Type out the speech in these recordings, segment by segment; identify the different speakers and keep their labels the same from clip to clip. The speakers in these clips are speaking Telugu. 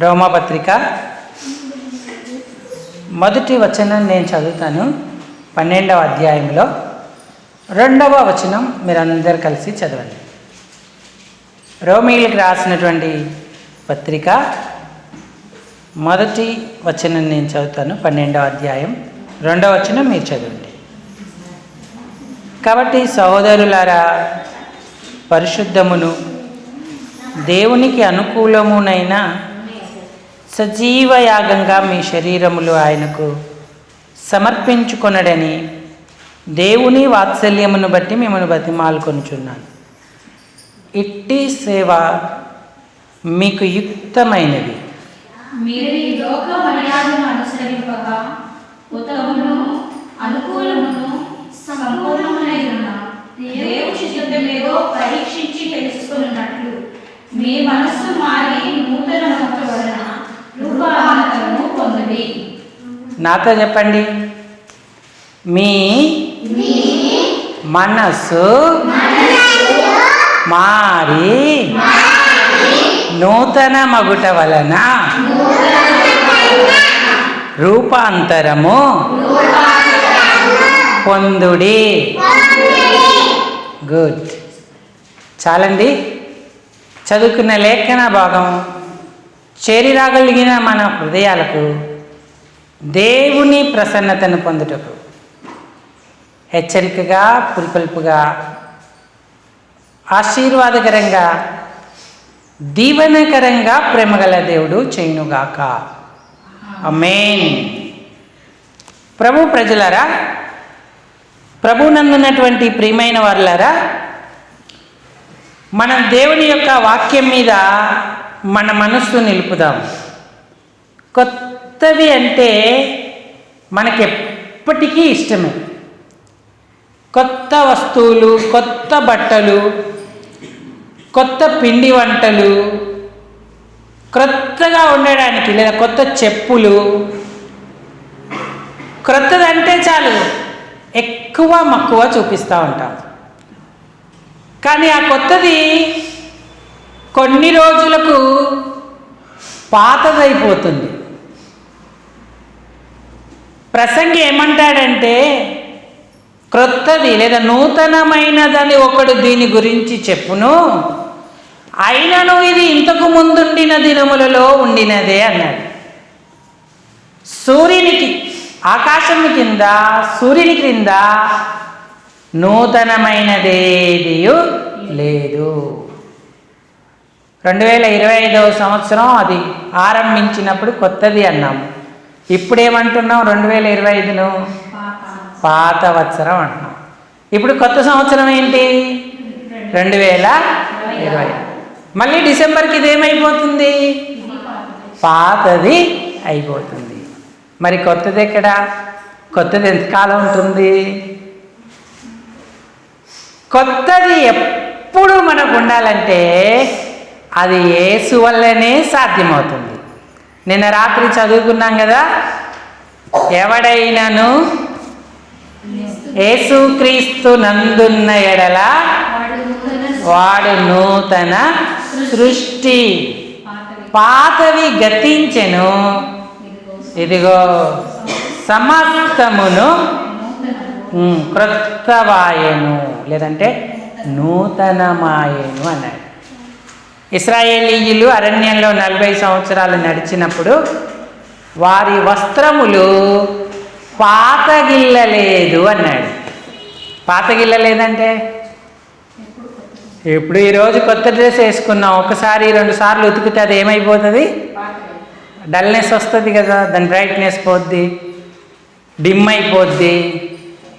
Speaker 1: రోమాపత్రిక మొదటి వచనం నేను చదువుతాను. 12వ అధ్యాయంలో 2వ వచనం మీరందరూ కలిసి చదవండి. రోమీయులకు రాసినటువంటి పత్రిక మొదటి వచనం నేను చదువుతాను. 12వ అధ్యాయం 2వ వచనం మీరు చదవండి. కాబట్టి సహోదరులారా, పరిశుద్ధమును దేవునికి అనుకూలమునైన సజీవ యాగంగా మీ శరీరములు ఆయనకు సమర్పించుకొనడని దేవుని వాత్సల్యమును బట్టి మిమ్మల్ని బతిమాలుకొనుచున్నాను. ఇట్టి సేవ మీకు యుక్తమైనది.
Speaker 2: మీరు ఈ లోక మర్యాదను అనుసరింపక ఉత్తమమును అనుకూలమును సంపూర్ణమునైన దేవుని చిత్తమేదో పరీక్షించి తెలుసుకున్నట్లు మీ మనస్సు మారి నూతన మనసు వలన రూపాంతరము పొందుడి.
Speaker 1: నాతో చెప్పండి. మీ మనస్సు మారి నూతన మగుట వలన రూపాంతరము పొందుడి. గుడ్. చాలండి. చదువుకున్న లేఖన భాగం చేరిరాగలిగిన మన హృదయాలకు దేవుని ప్రసన్నతను పొందుటకు హెచ్చరికగా, పురికొల్పుగా, ఆశీర్వాదకరంగా, దీవెనకరంగా ప్రేమగల దేవుడు చేయునుగాక. ఆమేన్. ప్రభు ప్రజలారా, ప్రభునందున్నటువంటి ప్రియమైన వారులారా, మనం దేవుని యొక్క వాక్యం మీద మన మనస్సు నిలుపుదాం. కొత్తవి అంటే మనకెప్పటికీ ఇష్టమే. కొత్త వస్తువులు, కొత్త బట్టలు, కొత్త పిండి వంటలు, క్రొత్తగా ఉండడానికి, లేదా కొత్త చెప్పులు, క్రొత్తదంటే చాలు ఎక్కువ మక్కువ చూపిస్తూ ఉంటాం. కానీ ఆ కొత్తది కొన్ని రోజులకు పాతదైపోతుంది. ప్రసంగి ఏమంటాడంటే, క్రొత్తది లేదా నూతనమైనదని ఒకడు దీని గురించి చెప్పును, అయినను ఇది ఇంతకు ముందుండిన దినములలో ఉండినదే అన్నాడు. ఆకాశం కింద, సూర్యుని క్రింద నూతనమైనదేదియు లేదు. 2025వ సంవత్సరం అది ఆరంభించినప్పుడు కొత్తది అన్నాము. ఇప్పుడేమంటున్నాం? 2025ను పాత వత్సరం అంటున్నాం. ఇప్పుడు కొత్త సంవత్సరం ఏంటి? 2020. మళ్ళీ డిసెంబర్కి ఇదేమైపోతుంది? పాతది అయిపోతుంది. మరి కొత్తది ఎక్కడా? కొత్తది ఎంతకాలం ఉంటుంది? కొత్తది ఎప్పుడు మనకు ఉండాలంటే అది యేసు వల్లనే సాధ్యమవుతుంది. నిన్న రాత్రి చదువుకున్నాం కదా, ఎవడైనను యేసుక్రీస్తు నందున్న ఎడల వాడు నూతన సృష్టి, పాతవి గతించెను, ఇదిగో సమస్తమును క్రొత్తవాయెను, లేదంటే నూతనమాయెను అన్నాడు. ఇశ్రాయేలీయులు అరణ్యంలో 40 సంవత్సరాలు నడిచినప్పుడు వారి వస్త్రములు పాతగిల్లలేదు అన్నాడు. పాతగిల్లలేదంటే ఇప్పుడు ఈరోజు కొత్త డ్రెస్ వేసుకున్నాం, ఒకసారి 2 సార్లు ఉతికితే అది ఏమైపోతుంది? డల్నెస్ వస్తుంది కదా, దాని బ్రైట్నెస్ పోద్ది, డిమ్ అయిపోద్ది,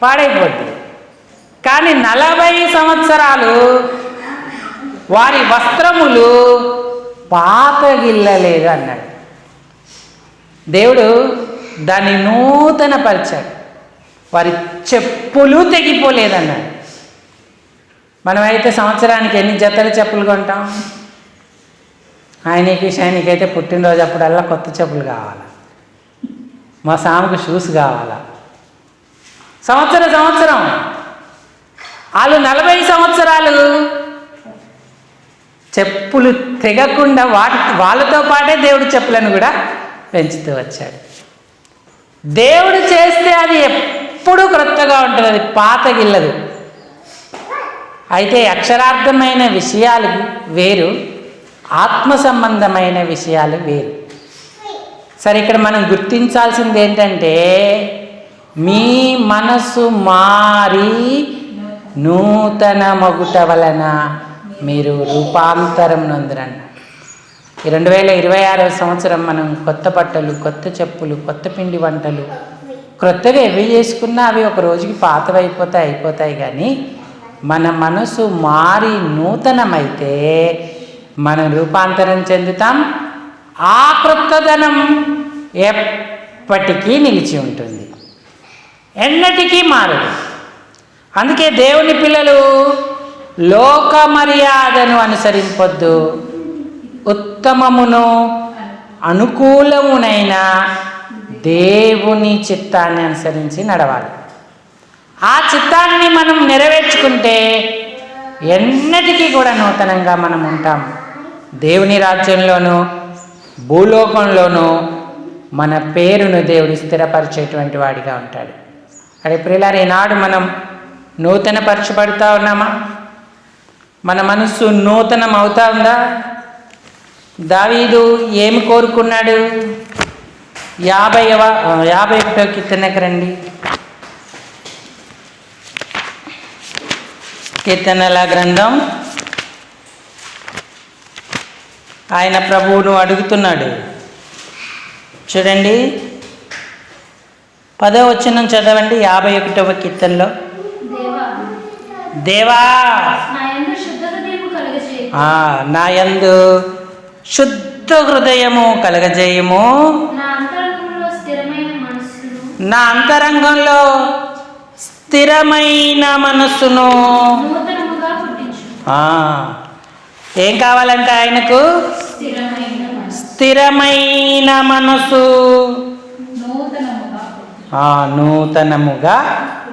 Speaker 1: పాడైపోద్ది. కానీ 40 సంవత్సరాలు వారి వస్త్రములు పాతగిల్లలేదు అన్నాడు. దేవుడు దాన్ని నూతన పరిచాడు. వారి చెప్పులు తెగిపోలేదన్నాడు. మనమైతే సంవత్సరానికి ఎన్ని జతల చెప్పులు కొంటాం? ఆయనకి షైనికైతే పుట్టినరోజు అప్పుడల్లా కొత్త చెప్పులు కావాలా, మా సాముకు షూస్ కావాలా. సంవత్సరం వాళ్ళు 40 సంవత్సరాలు చెప్పులు తెగకుండా వాళ్ళతో పాటే దేవుడు చెప్పులను కూడా పెంచుతూ వచ్చాడు. దేవుడు చేస్తే అది ఎప్పుడూ క్రొత్తగా ఉంటుంది, అది పాతగిల్లదు. అయితే అక్షరార్థమైన విషయాలు వేరు, ఆత్మ సంబంధమైన విషయాలు వేరు. సరే, ఇక్కడ మనం గుర్తించాల్సింది ఏంటంటే, మీ మనసు మారి నూతన మొగుట వలన మీరు రూపాంతరం నొందురన్న. ఈ 2026వ సంవత్సరం మనం కొత్త బట్టలు, కొత్త చెప్పులు, కొత్త పిండి వంటలు, క్రొత్తగా ఎవి చేసుకున్నా అవి ఒక రోజుకి అయిపోతాయి. కానీ మన మనసు మారి నూతనమైతే మనం రూపాంతరం చెందుతాం. ఆ క్రొత్తదనం ఎప్పటికీ నిలిచి ఉంటుంది, ఎన్నటికీ మారదు. అందుకే దేవుని పిల్లలు లోక మర్యాదను అనుసరింపొద్దు, ఉత్తమమును అనుకూలమునైన దేవుని చిత్తాన్ని అనుసరించి నడవాలి. ఆ చిత్తాన్ని మనం నెరవేర్చుకుంటే ఎన్నటికీ కూడా నూతనంగా మనం ఉంటాం. దేవుని రాజ్యంలోనూ భూలోకంలోనూ మన పేరును దేవుడు స్థిరపరిచేటువంటి వాడిగా ఉంటాడు. అదే ప్రియులారా, ఈనాడు మనం నూతన పరచబడుతూ ఉన్నామా? మన మనస్సు నూతనం అవుతా ఉందా? దావీదు ఏమి కోరుకున్నాడు? 51వ కీర్తనకు రండి. కీర్తనల గ్రంథం. ఆయన ప్రభువును అడుగుతున్నాడు. చూడండి, 10వ వచనం చదవండి. 51వ కీర్తనలో, దేవా నా యందు శుద్ధ హృదయము కలగజేయము, నా అంతరంగంలో స్థిరమైన మనస్సును. ఏం కావాలంట ఆయనకు? స్థిరమైన మనసు, నూతనముగా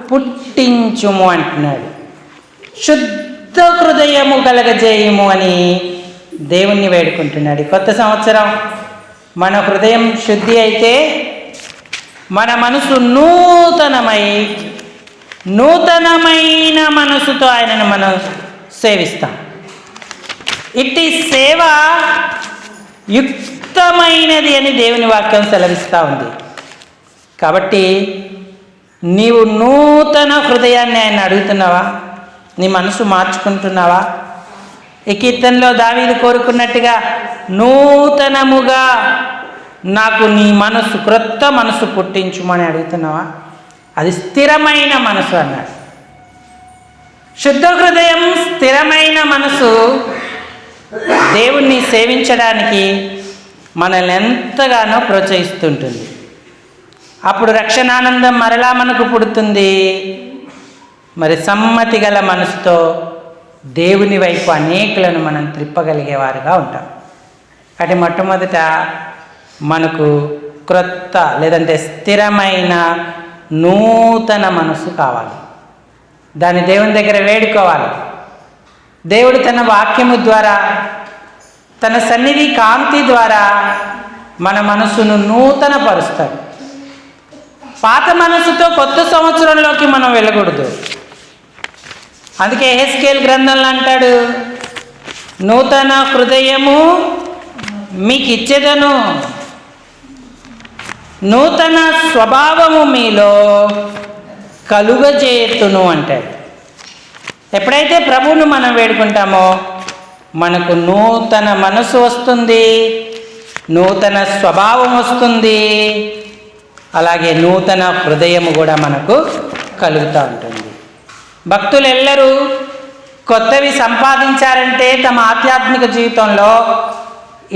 Speaker 1: పుట్టించుము అంటున్నాడు. శుద్ధ హృదయము కలగజేయము అని దేవుణ్ణి వేడుకుంటున్నాడు. కొత్త సంవత్సరం మన హృదయం శుద్ధి అయితే మన మనసు నూతనమైన మనసుతో ఆయనను మనం సేవిస్తాం. ఇట్టి సేవ యుక్తమైనది అని దేవుని వాక్యం సెలవిస్తూ ఉంది. కాబట్టి నీవు నూతన హృదయాన్ని ఆయన అడుగుతున్నావా? నీ మనసు మార్చుకుంటున్నావా? ఈ కీర్తనలో దావీదు కోరుకున్నట్టుగా నూతనముగా నాకు నీ మనసు, క్రొత్త మనసు పుట్టించుమని అడుగుతున్నావా? అది స్థిరమైన మనసు అన్నాడు. శుద్ధ హృదయం, స్థిరమైన మనసు దేవుణ్ణి సేవించడానికి మనల్ని ఎంతగానో ప్రోత్సహిస్తుంటుంది. అప్పుడు రక్షణానందం మరలా మనకు పుడుతుంది. మరి సమ్మతి గల మనసుతో దేవుని వైపు అనేకులను మనం త్రిప్పగలిగేవారుగా ఉంటాం. కాబట్టి మొట్టమొదట మనకు క్రొత్త లేదంటే స్థిరమైన నూతన మనసు కావాలి. దాన్ని దేవుని దగ్గర వేడుకోవాలి. దేవుడు తన వాక్యము ద్వారా, తన సన్నిధి కాంతి ద్వారా మన మనసును నూతన పరుస్తాడు. పాత మనసుతో కొత్త సంవత్సరంలోకి మనం వెళ్ళకూడదు. అందుకే యెహెజ్కేలు గ్రంథంలో అంటాడు, నూతన హృదయము మీకు ఇచ్చేదను, నూతన స్వభావము మీలో కలుగజేతును అంటాడు. ఎప్పుడైతే ప్రభువును మనం వేడుకుంటామో మనకు నూతన మనసు వస్తుంది, నూతన స్వభావం వస్తుంది, అలాగే నూతన హృదయము కూడా మనకు కలుగుతూ ఉంటుంది. భక్తులు ఎల్లరూ కొత్తవి సంపాదించారంటే తమ ఆధ్యాత్మిక జీవితంలో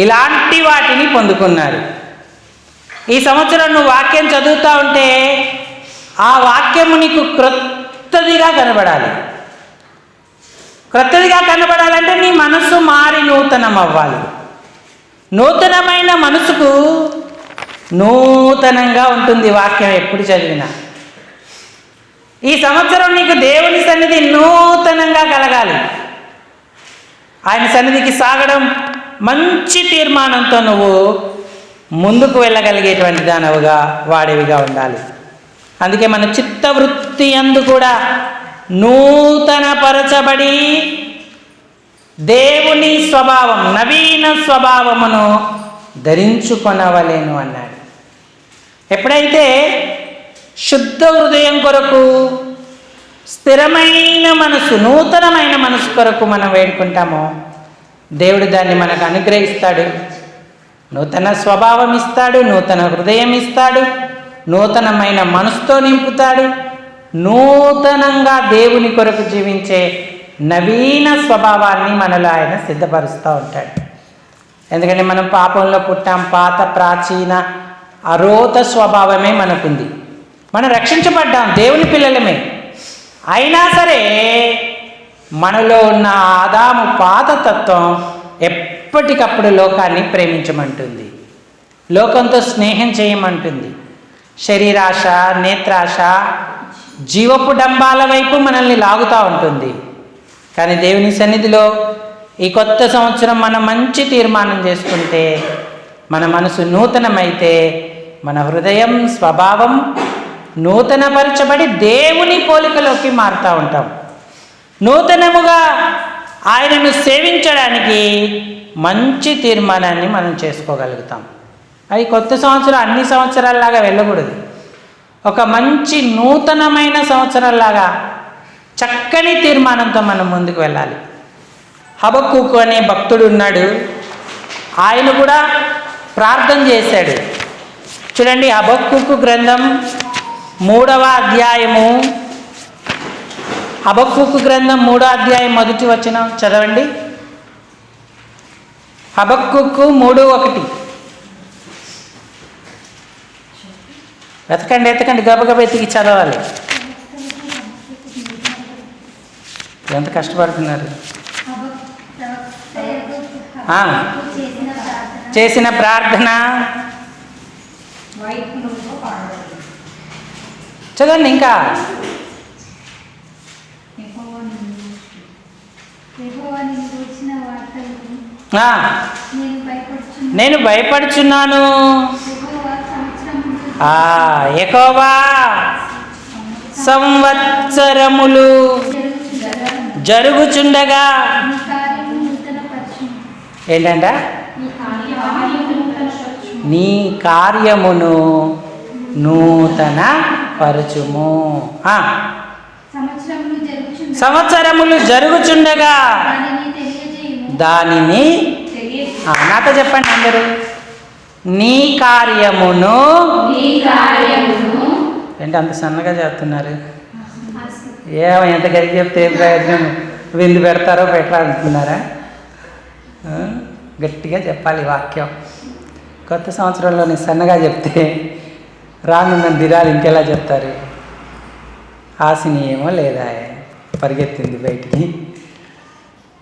Speaker 1: ఇలాంటి వాటిని పొందుకున్నారు. ఈ సంవత్సరం నువ్వు వాక్యం చదువుతూ ఉంటే ఆ వాక్యము నీకు క్రొత్తదిగా కనబడాలి. క్రొత్తదిగా కనబడాలంటే నీ మనసు మారి నూతనం అవ్వాలి. నూతనమైన మనసుకు నూతనంగా ఉంటుంది వాక్యం ఎప్పుడు చదివినా. ఈ సంవత్సరం నీకు దేవుని సన్నిధి నూతనంగా కలగాలి. ఆయన సన్నిధికి సాగడం మంచి తీర్మానంతో నువ్వు ముందుకు వెళ్ళగలిగేటువంటి దానవుగా వాడేవిగా ఉండాలి. అందుకే మన చిత్తవృత్తి యందు కూడా నూతన పరచబడి దేవుని స్వభావం, నవీన స్వభావమును ధరించుకొనవలెను అన్నాడు. ఎప్పుడైతే శుద్ధ హృదయం కొరకు, స్థిరమైన మనసు, నూతనమైన మనసు కొరకు మనం వేడుకుంటామో దేవుడు దాన్ని మనకు అనుగ్రహిస్తాడు. నూతన స్వభావం ఇస్తాడు, నూతన హృదయం ఇస్తాడు, నూతనమైన మనసుతో నింపుతాడు. నూతనంగా దేవుని కొరకు జీవించే నవీన స్వభావాన్ని మనలో ఆయన సిద్ధపరుస్తూ ఉంటాడు. ఎందుకంటే మనం పాపంలో పుట్టాం. పాత ప్రాచీన అరోత స్వభావమే మనకుంది. మనం రక్షించబడ్డాం, దేవుని పిల్లలమే. అయినా సరే మనలో ఉన్న ఆదాము పాత తత్వం ఎప్పటికప్పుడు లోకాన్ని ప్రేమించమంటుంది, లోకంతో స్నేహం చేయమంటుంది. శరీరాశ, నేత్రాశ, జీవపు డంబాల వైపు మనల్ని లాగుతూ ఉంటుంది. కానీ దేవుని సన్నిధిలో ఈ కొత్త సంవత్సరం మనం మంచి తీర్మానం చేసుకుంటే, మన మనసు నూతనమైతే, మన హృదయం స్వభావం నూతనపరచబడి దేవుని పోలికలోకి మారుతూ ఉంటాం. నూతనముగా ఆయనను సేవించడానికి మంచి తీర్మానాన్ని మనం చేసుకోగలుగుతాం. అది కొత్త సంవత్సరం అన్ని సంవత్సరాల్లాగా వెళ్ళకూడదు. ఒక మంచి నూతనమైన సంవత్సరంలాగా చక్కని తీర్మానంతో మనం ముందుకు వెళ్ళాలి. హబక్కూకు అనే భక్తుడు ఉన్నాడు. ఆయన కూడా ప్రార్థన చేశాడు. చూడండి, హబక్కూకు గ్రంథం 3వ అధ్యాయము, హబక్కూకు గ్రంథం 3వ అధ్యాయం 1వ వచనం చదవండి. హబక్కూకు 3:1. వెతకండి, గబగబ ఎతికి చదవాలి. ఎంత కష్టపడుతున్నారు. చేసిన ప్రార్థన చదవండి. ఇంకా నేను భయపడుచున్నాను. యెహోవా సంవత్సరములు జరుగుచుండగా ఏంటంట? నీ కార్యమును నూతన పరచుము. సంవత్సరములు జరుగుచుండగా దానిని, నాతో చెప్పండి అందరూ, నీ కార్యమును. ఏంటి అంత సన్నగా చెప్తున్నారు? ఎంత గట్టి చెప్తే ఏం ప్రయోజనం? విందు పెడతారో పెట్టరా అంటున్నారా? గట్టిగా చెప్పాలి వాక్యం. కొత్త సంవత్సరంలోని సన్నగా చెప్తే రానున్న దినాలు ఇంకెలా చెప్తారు? ఆశని ఏమో లేదా పరిగెత్తింది బయటికి.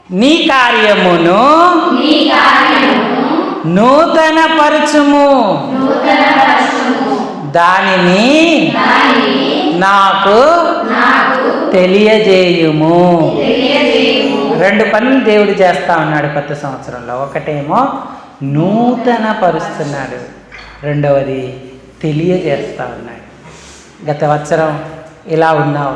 Speaker 1: నీ కార్యమును నూతన పరచుము, దానిని నాకు తెలియజేయుము. 2 పనులు దేవుడు చేస్తా ఉన్నాడు కొత్త సంవత్సరంలో. ఒకటేమో నూతన పరుస్తున్నాడు, రెండవది తెలియజేస్తా ఉన్నాడు. గత సంవత్సరం ఇలా ఉన్నావు,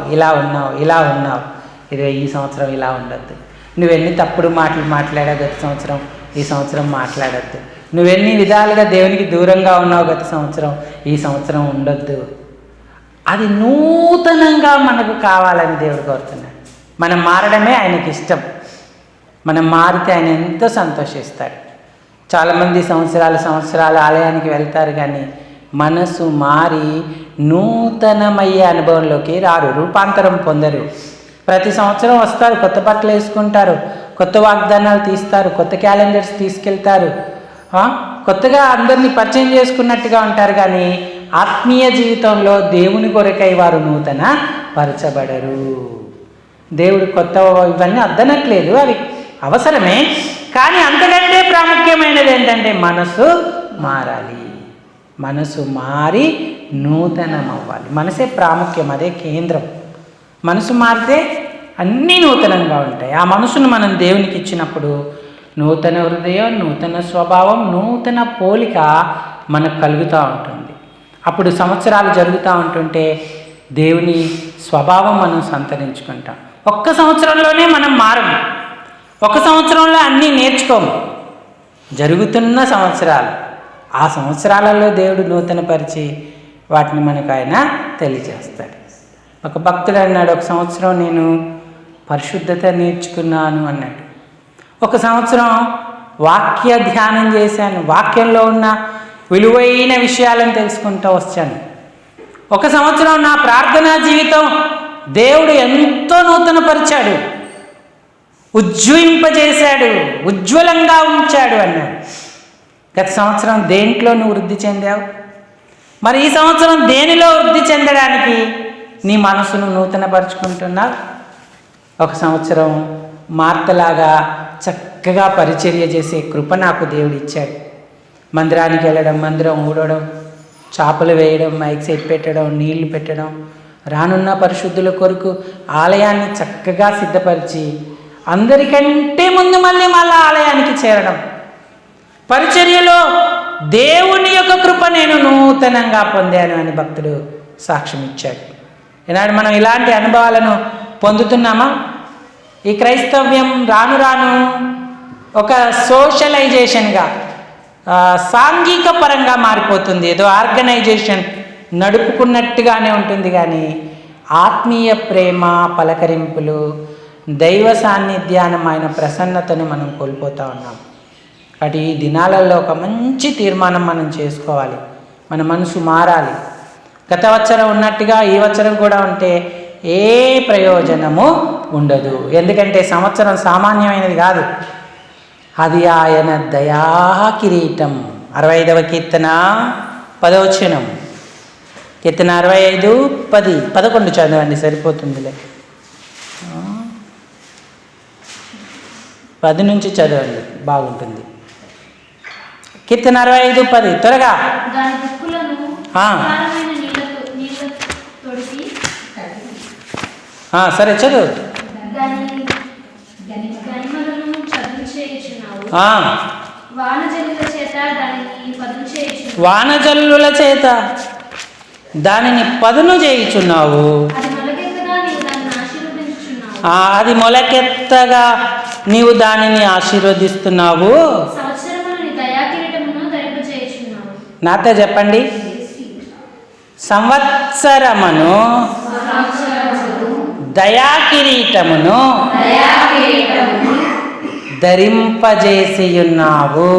Speaker 1: ఇది ఈ సంవత్సరం ఇలా ఉండొద్దు. నువ్వెన్ని తప్పుడు మాటలు మాట్లాడావు గత సంవత్సరం, ఈ సంవత్సరం మాట్లాడద్దు. నువ్వెన్ని విధాలుగా దేవునికి దూరంగా ఉన్నావు గత సంవత్సరం, ఈ సంవత్సరం ఉండొద్దు. అది నూతనంగా మనకు కావాలని దేవుడు కోరుతున్నాడు. మనం మారడమే ఆయనకి ఇష్టం. మనం మారితే ఆయన ఎంతో సంతోషిస్తాడు. చాలామంది సంవత్సరాలు ఆలయానికి వెళ్తారు, కానీ మనసు మారి నూతనమయ్యే అనుభవంలోకి రారు, రూపాంతరం పొందరు. ప్రతి సంవత్సరం వస్తారు, కొత్త బట్టలు వేసుకుంటారు, కొత్త వాగ్దానాలు తీస్తారు, కొత్త క్యాలెండర్స్ తీసుకెళ్తారు, కొత్తగా అందరినీ పరిచయం చేసుకున్నట్టుగా ఉంటారు. కానీ ఆత్మీయ జీవితంలో దేవుని కొరకై వారు నూతన పరచబడరు. దేవుడు కొత్త ఇవన్నీ అద్దనట్లేదు, అవి అవసరమే. కానీ అంతకంటే ప్రాముఖ్యమైనది ఏంటంటే మనసు మారాలి. మనసు మారి నూతనం అవ్వాలి. మనసే ప్రాముఖ్యం, అదే కేంద్రం. మనసు మారితే అన్నీ నూతనంగా ఉంటాయి. ఆ మనసును మనం దేవునికి ఇచ్చినప్పుడు నూతన హృదయం, నూతన స్వభావం, నూతన పోలిక మనకు కలుగుతూ ఉంటుంది. అప్పుడు సంవత్సరాలు జరుగుతూ ఉంటుంటే దేవుని స్వభావం మనం సంతరించుకుంటాం. ఒక్క సంవత్సరంలోనే మనం మారము, ఒక సంవత్సరంలో అన్నీ నేర్చుకోము. జరుగుతున్న సంవత్సరాలు, ఆ సంవత్సరాలలో దేవుడు నూతనపరిచి వాటిని మనకు ఆయన తెలియజేస్తాడు. ఒక భక్తుడు అన్నాడు, ఒక సంవత్సరం నేను పరిశుద్ధత నేర్చుకున్నాను అన్నాడు. ఒక సంవత్సరం వాక్య ధ్యానం చేశాను, వాక్యంలో ఉన్న విలువైన విషయాలను తెలుసుకుంటూ వచ్చాను. ఒక సంవత్సరం నా ప్రార్థనా జీవితం దేవుడు ఎంతో నూతనపరిచాడు, ఉజ్వలింపజేశాడు, ఉజ్వలంగా ఉంచాడు అన్నాడు. గత సంవత్సరం దేంట్లో నువ్వు వృద్ధి చెందావు? మరి ఈ సంవత్సరం దేనిలో వృద్ధి చెందడానికి నీ మనసును నూతనపరుచుకుంటున్నావు? ఒక సంవత్సరం మార్తలాగా చక్కగా పరిచర్య చేసే కృప నాకు దేవుడు ఇచ్చాడు. మందిరానికి వెళ్ళడం, మందిరం ఊడడం, చేపలు వేయడం, మైక్ సెట్ పెట్టడం, నీళ్లు పెట్టడం, రానున్న పరిశుద్ధుల కొరకు ఆలయాన్ని చక్కగా సిద్ధపరిచి అందరికంటే ముందు మళ్ళీ ఆలయానికి చేరడం, పరిచర్యలో దేవుని యొక్క కృప నేను నూతనంగా పొందాను అని భక్తుడు సాక్ష్యం ఇచ్చాడు. ఈనాడు మనం ఇలాంటి అనుభవాలను పొందుతున్నామా? ఈ క్రైస్తవ్యం రాను రాను ఒక సోషలైజేషన్గా, సాంఘిక పరంగా మారిపోతుంది. ఏదో ఆర్గనైజేషన్ నడుపుకున్నట్టుగానే ఉంటుంది, కానీ ఆత్మీయ ప్రేమ, పలకరింపులు, దైవ సాన్నిధ్యానం, ఆయన ప్రసన్నతను మనం కోల్పోతూ ఉన్నాం. కాబట్టి ఈ దినాలలో ఒక మంచి తీర్మానం మనం చేసుకోవాలి. మన మనసు మారాలి. గత సంవత్సరం ఉన్నట్టుగా ఈ సంవత్సరం కూడా ఉంటే ఏ ప్రయోజనము ఉండదు. ఎందుకంటే సంవత్సరం సామాన్యమైనది కాదు, అది ఆయన దయా కిరీటం. 65వ కీర్తన 10వ వచనం. కీర్తన 65, 10, 11 చదవండి, సరిపోతుందిలే. 10 నుంచి చదవండి, బాగుంటుంది. కీర్తన 65, 10 త్వరగా.
Speaker 2: దాని దిక్కులను విస్తారమైన నీళ్ళతో తొడిగి,
Speaker 1: సరే చదువు.
Speaker 2: దాని గనిమలను చదును చేయుచున్నావు. వానజల్లుల చేత దానిని పదును చేయుచున్నావు.
Speaker 1: వానజల్లుల చేత దానిని పదును చేయుచున్నావు.
Speaker 2: అది మొలకెత్తగా నీవు దానిని ఆశీర్వదించుచున్నావు.
Speaker 1: అది మొలకెత్తగా నీవు దానిని ఆశీర్వదిస్తున్నావు.
Speaker 2: సంవత్సరమును నీ దయా కిరీటమును ధరింపజేయుచున్నావు.
Speaker 1: నాతో చెప్పండి, సంవత్సరమును దయా కిరీటమును ధరింపజేసియున్నావు.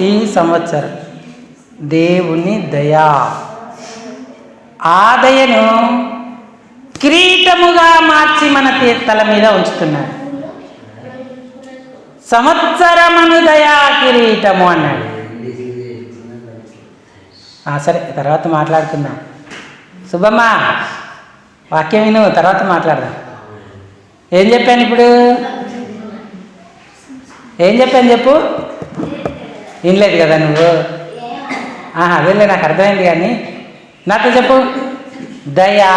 Speaker 1: ఈ సంవత్సరం దేవుని దయా, ఆ దయను కిరీటముగా మార్చి మన తల మీద ఉంచుతున్నాడు. సంవత్సరమును దయా కిరీటము అన్నాడు. సరే, తర్వాత మాట్లాడుకుందాం. శుభమ్మ, వాక్యం విను, తర్వాత మాట్లాడదాం. ఏం చెప్పాను ఇప్పుడు? ఏం చెప్పాను చెప్పు. వినలేదు కదా నువ్వు? అదేలే, నాకు అర్థమైంది. కానీ నాతో చెప్పు. దయా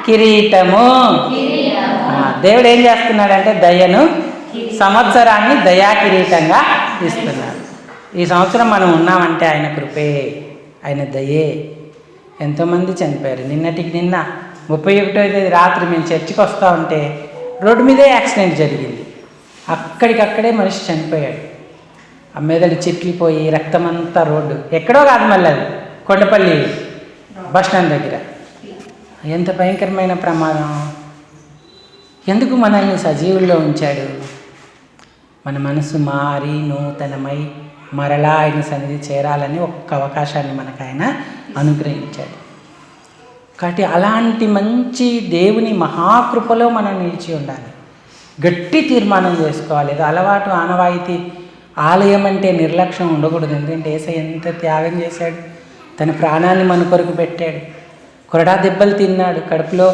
Speaker 1: కిరీటము. దేవుడు ఏం చేస్తున్నాడంటే దయను, సంవత్సరాన్ని దయా కిరీటంగా ఇస్తున్నాడు. ఈ సంవత్సరం మనం ఉన్నామంటే ఆయన కృపే, ఆయన దయే. ఎంతోమంది చనిపోయారు. నిన్నటికి నిన్న 31వ తేదీ రాత్రి మేము చర్చికి వస్తూ ఉంటే రోడ్డు మీదే యాక్సిడెంట్ జరిగింది. అక్కడికక్కడే మనిషి చనిపోయాడు. ఆ మెదడు చిట్లిపోయి రక్తమంతా రోడ్డు, ఎక్కడో కాదు, మళ్ళీ అది కొండపల్లి బస్ స్టాండ్ దగ్గర. ఎంత భయంకరమైన ప్రమాదం! ఎందుకు మనల్ని సజీవుల్లో ఉంచాడు? మన మనసు మారి నూతనమై మరలా ఆయన సన్నిధి చేరాలని ఒక్క అవకాశాన్ని మనకు ఆయన అనుగ్రహించాడు. కాబట్టి అలాంటి మంచి దేవుని మహాకృపలో మనం నిలిచి ఉండాలి. గట్టి తీర్మానం చేసుకోవాలి. ఏదో అలవాటు, ఆనవాయితీ, ఆలయం అంటే నిర్లక్ష్యం ఉండకూడదు. ఎందుకంటే యేసయ్య ఎంత త్యాగం చేశాడు. తన ప్రాణాన్ని మన కొరకు పెట్టాడు. కొరడా దెబ్బలు తిన్నాడు, కడుపులో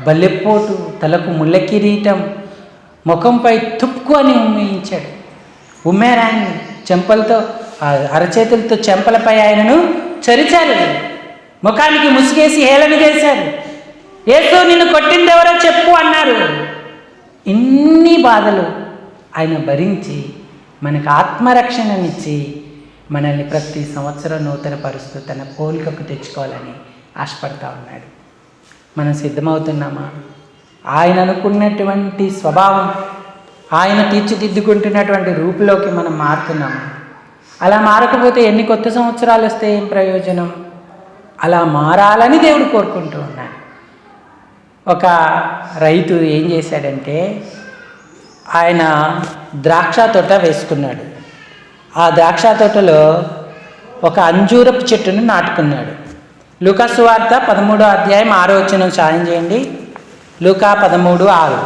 Speaker 1: బల్లెపోటు, తలకు ముళ్ళ కిరీటం, ముఖంపై తుప్పు అని ఉమ్మేయించాడు. ఉమ్మారు ఆయన్ని చెంపలతో, అరచేతులతో చెంపలపై ఆయనను చరిచారు. ముఖానికి ముసుగేసి హేళన చేశారు. యేసు నిన్ను కొట్టింది ఎవరో చెప్పు అన్నారు. ఇన్ని బాధలు ఆయన భరించి మనకు ఆత్మరక్షణనిచ్చి మనల్ని ప్రతి సంవత్సరం నూతనపరుస్తూ తన పోలికకు తెచ్చుకోవాలని ఆశపడతా ఉన్నాడు. మనం సిద్ధమవుతున్నామా? ఆయన అనుకున్నటువంటి స్వభావం, ఆయన తీర్చిదిద్దుకుంటున్నటువంటి రూపులోకి మనం మారుతున్నాము. అలా మారకపోతే ఎన్ని కొత్త సంవత్సరాలు వస్తే ఏం ప్రయోజనం? అలా మారాలని దేవుడు కోరుకుంటూ ఉన్నాడు. ఒక రైతు ఏం చేశాడంటే, ఆయన ద్రాక్ష తోట వేసుకున్నాడు. ఆ ద్రాక్ష తోటలో ఒక అంజూరపు చెట్టును నాటుకున్నాడు. లూకా సువార్త 13వ అధ్యాయం 6వ వచనం సాయం చేయండి. లూకా 13:6.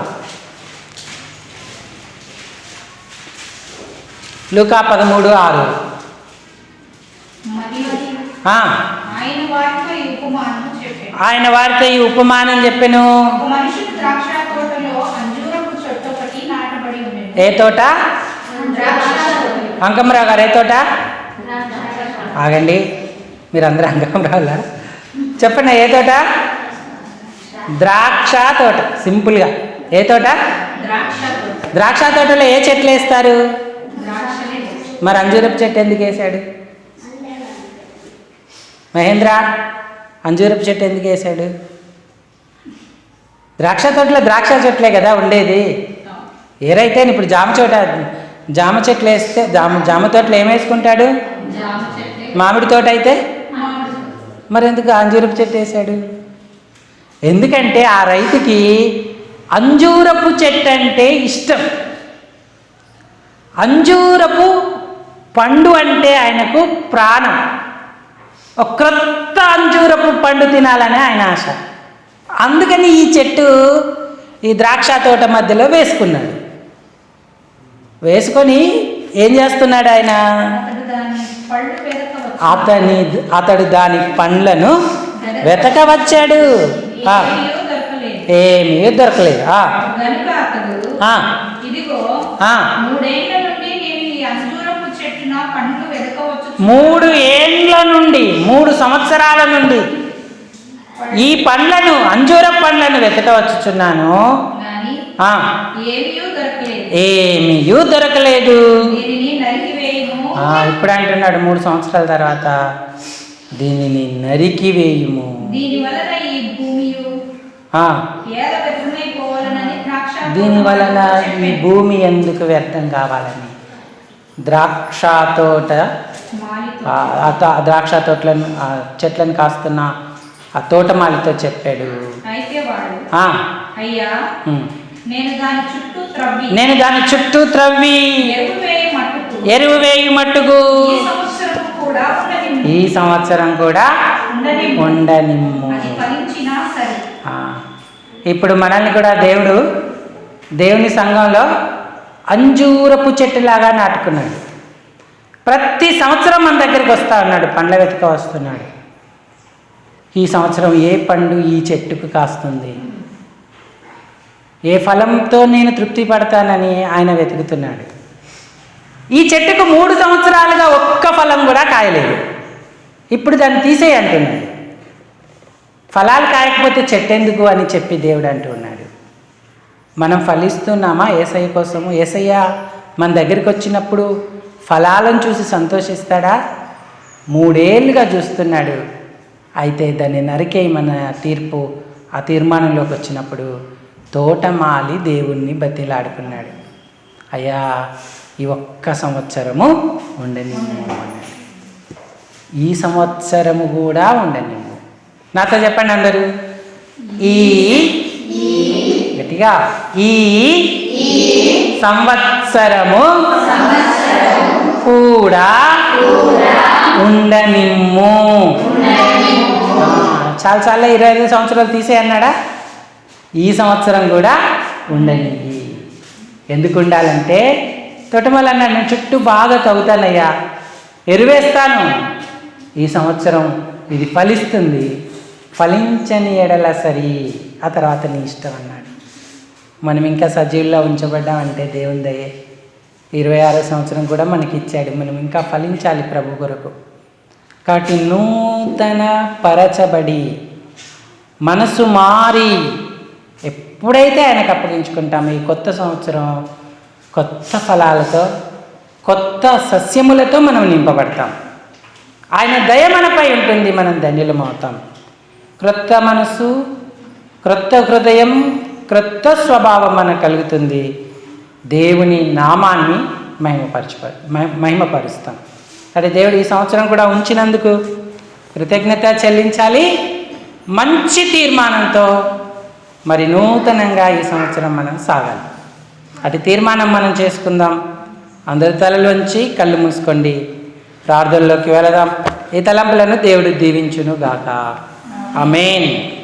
Speaker 1: లూకా 13:6. ఆయన వారితో ఈ ఉపమానం చెప్పెను. ఏ తోట? అంకమరావు గారు, ఏ తోట? ఆగండి, మీరందరూ అంకమరావులా? చెప్పండి, ఏ తోట? ద్రాక్ష తోట. సింపుల్గా ఏ తోట? ద్రాక్ష తోటలో ఏ చెట్లు వేస్తారు? మరి అంజూరపు చెట్టు ఎందుకు వేశాడు మహేంద్ర? అంజూరపు చెట్టు ఎందుకు వేశాడు? ద్రాక్ష తోటలో ద్రాక్ష చెట్లే కదా ఉండేది. ఏరైతే ఇప్పుడు జామ చెట్లు వేస్తే జామ తోటలో ఏం వేసుకుంటాడు? మామిడి తోట అయితే మరి ఎందుకు అంజూరపు చెట్టు వేశాడు? ఎందుకంటే ఆ రైతుకి అంజూరపు చెట్టు అంటే ఇష్టం. అంజూరపు పండు అంటే ఆయనకు ప్రాణం. ఒక క్రొత్త అంజూరపు పండు తినాలని ఆయన ఆశ. అందుకని ఈ చెట్టు ఈ ద్రాక్ష తోట మధ్యలో వేసుకున్నాడు. వేసుకొని ఏం చేస్తున్నాడు ఆయన? అతడు దాని పండ్లను వెతకవచ్చాడు. ఏమీ దొరకలేదు. 3 ఏండ్ల నుండి 3 సంవత్సరాల నుండి ఈ పండ్లను, అంజూర పండ్లను వెతకవచ్చుచున్నాను, ఏమీ దొరకలేదు. ఇప్పుడు అంటున్నాడు 3 సంవత్సరాల తర్వాత దీనిని నరికి వేయుము. దీని వలన ఈ భూమి ఎందుకు వ్యర్థం కావాలని ద్రాక్ష తోట, ద్రాక్ష తోటలను చెట్లను కాస్తున్న ఆ తోటమాలితో చెప్పాడు. నేను దాని చుట్టూ త్రవ్వి ఎరువు వేయి మట్టుకు ఈ సంవత్సరం కూడా ఉండనిమ్ము. ఇప్పుడు మనల్ని కూడా దేవుని సంఘంలో అంజూరపు చెట్టులాగా నాటుకున్నాడు. ప్రతి సంవత్సరం మన దగ్గరికి వస్తూ ఉన్నాడు, పండ్ల వెతుక వస్తున్నాడు. ఈ సంవత్సరం ఏ పండు ఈ చెట్టుకు కాస్తుంది, ఏ ఫలంతో నేను తృప్తి పడతానని ఆయన వెతుకుతున్నాడు. ఈ చెట్టుకు 3 సంవత్సరాలుగా ఒక్క ఫలం కూడా కాయలేదు. ఇప్పుడు దాన్ని తీసేయి అంటున్నాడు. ఫలాలు కాయకపోతే చెట్టు ఎందుకు అని చెప్పి దేవుడు అంటూ ఉన్నాడు. మనం ఫలిస్తున్నామా యేసయ్య కోసము? యేసయ్య మన దగ్గరికి వచ్చినప్పుడు ఫలాలను చూసి సంతోషిస్తాడా? 3 ఏళ్ళుగా చూస్తున్నాడు. అయితే దాన్ని నరికేయమన్న తీర్పు, ఆ తీర్మానంలోకి వచ్చినప్పుడు తోటమాలి దేవుణ్ణి బతిలాడుకున్నాడు. అయ్యా, ఈ ఒక్క సంవత్సరము ఉండనిమ్ము అన్నాడు. ఈ సంవత్సరము కూడా ఉండనిమ్ము. నాతో చెప్పండి అందరూ, గట్టిగా, ఈ సంవత్సరము కూడా ఉండనిమ్ము. చాలా 25 సంవత్సరాలు తీసే అన్నాడా? ఈ సంవత్సరం కూడా ఉండనివ్వి. ఎందుకు ఉండాలంటే తోటమాలి అన్నాడు, నేను చుట్టూ బాగా తవ్వుతానయ్యా, ఎరువేస్తాను, ఈ సంవత్సరం ఇది ఫలిస్తుంది, ఫలించని ఎడల సరి, ఆ తర్వాత నీ ఇష్టం అన్నాడు. మనం ఇంకా సజీవుల్లో ఉంచబడ్డామంటే దేవుని దయే. 26వ సంవత్సరం కూడా మనకి ఇచ్చాడు. మనం ఇంకా ఫలించాలి ప్రభు కొరకు. కాబట్టి నూతన పరచబడి మనసు మారి ఎప్పుడైతే ఆయనకు అప్పగించుకుంటామో ఈ కొత్త సంవత్సరం కొత్త ఫలాలతో కొత్త సస్యములతో మనం నింపబడతాం. ఆయన దయ మనపై ఉంటుంది, మనం ధన్యులమవుతాం. క్రొత్త మనసు, క్రొత్త హృదయం, క్రొత్త స్వభావం మనకు కలుగుతుంది. దేవుని నామాన్ని మహిమపరుస్తాం. అంటే దేవుడు ఈ సంవత్సరం కూడా ఉంచినందుకు కృతజ్ఞత చెల్లించాలి. మంచి తీర్మానంతో మరి నూతనంగా ఈ సంవత్సరం మనం సాగాలి. అటు తీర్మానం మనం చేసుకుందాం. అందరి తలలోంచి కళ్ళు మూసుకోండి, ప్రార్థనలోకి వెళదాం. ఈ తలంపులను దేవుడు దీవించును గాక. ఆమేన్.